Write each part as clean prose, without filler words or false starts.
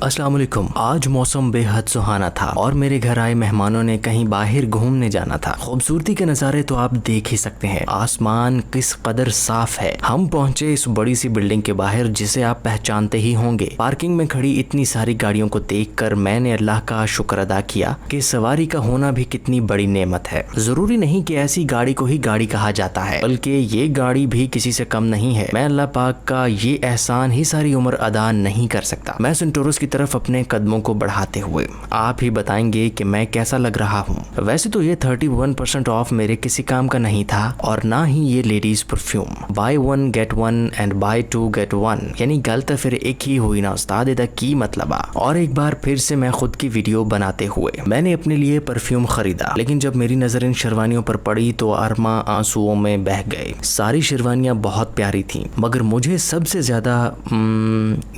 अस्सलाम वालेकुम। आज मौसम बेहद सुहाना था और मेरे घर आए मेहमानों ने कहीं बाहर घूमने जाना था। खूबसूरती के नज़ारे तो आप देख ही सकते हैं, आसमान किस कदर साफ है। हम पहुंचे इस बड़ी सी बिल्डिंग के बाहर जिसे आप पहचानते ही होंगे। पार्किंग में खड़ी इतनी सारी गाड़ियों को देखकर मैंने अल्लाह का शुक्र अदा किया कि सवारी का होना भी कितनी बड़ी नेमत है। जरूरी नहीं कि ऐसी गाड़ी को ही गाड़ी कहा जाता है, बल्कि ये गाड़ी भी किसी से कम नहीं है। मैं अल्लाह पाक का ये एहसान ही सारी उम्र अदा नहीं कर सकता। मैं सेंटोरस की तरफ अपने कदमों को बढ़ाते हुए आप ही बताएंगे कि मैं कैसा लग रहा हूँ। वैसे तो ये 31% ऑफ मेरे किसी काम का नहीं था और ना ही ये ladies perfume. Buy one get one and buy two get one, यानी गल तो फिर एक ही हुई ना उस्ताद, इधर की मतलब आ। और एक बार फिर से मैं खुद की वीडियो बनाते हुए मैंने अपने लिए परफ्यूम खरीदा, लेकिन जब मेरी नजर इन शेरवानियों पर पड़ी तो अरमा आंसुओं में बह गए। सारी शेरवानियां बहुत प्यारी थी, मगर मुझे सबसे ज्यादा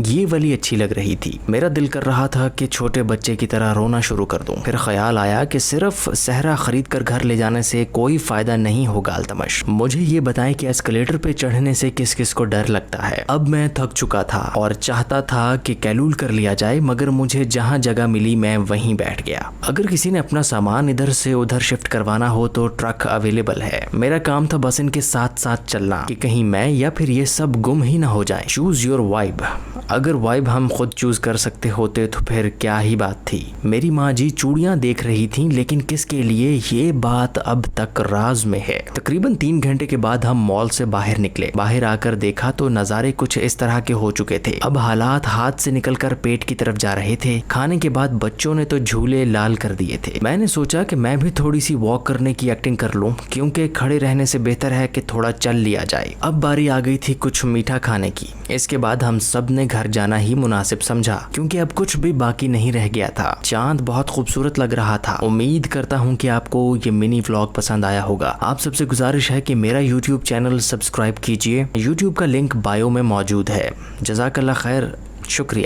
ये वाली अच्छी लग रही थी। मेरा दिल कर रहा था कि छोटे बच्चे की तरह रोना शुरू कर दूं। फिर ख्याल आया कि सिर्फ सहरा खरीद कर घर ले जाने से कोई फायदा नहीं होगा। अल्तमश, मुझे ये बताएं कि एस्केलेटर पे चढ़ने से किस किस को डर लगता है। अब मैं थक चुका था और चाहता था कि कैलूल कर लिया जाए, मगर मुझे जहाँ जगह मिली मैं वहीं बैठ गया। अगर किसी ने अपना सामान इधर से उधर शिफ्ट करवाना हो तो ट्रक अवेलेबल है। मेरा काम था बस इनके साथ साथ चलना कि कहीं मैं या फिर ये सब गुम ही ना हो जाए। Choose your vibe. अगर वाइब हम खुद चूज कर सकते होते तो फिर क्या ही बात थी। मेरी माँ जी चूड़ियां देख रही थी, लेकिन किसके लिए ये बात अब तक राज में है। तकरीबन 3 घंटे के बाद हम मॉल से बाहर निकले। बाहर आकर देखा तो नज़ारे कुछ इस तरह के हो चुके थे। अब हालात हाथ से निकलकर पेट की तरफ जा रहे थे। खाने के बाद बच्चों ने तो झूले लाल कर दिए थे। मैंने सोचा कि मैं भी थोड़ी सी वॉक करने की एक्टिंग कर लूं, क्योंकि खड़े रहने से बेहतर है कि थोड़ा चल लिया जाए। अब बारी आ गई थी कुछ मीठा खाने की। इसके बाद हम सब ने घर जाना ही मुनासिब समझा, क्योंकि अब कुछ भी बाकी नहीं रह गया था। चांद बहुत खूबसूरत लग रहा था। उम्मीद करता हूँ कि आपको ये मिनी व्लॉग पसंद आया होगा। आप सबसे गुजारिश है कि मेरा YouTube चैनल सब्सक्राइब कीजिए। YouTube का लिंक बायो में मौजूद है। जज़ाकल्लाह खैर, शुक्रिया।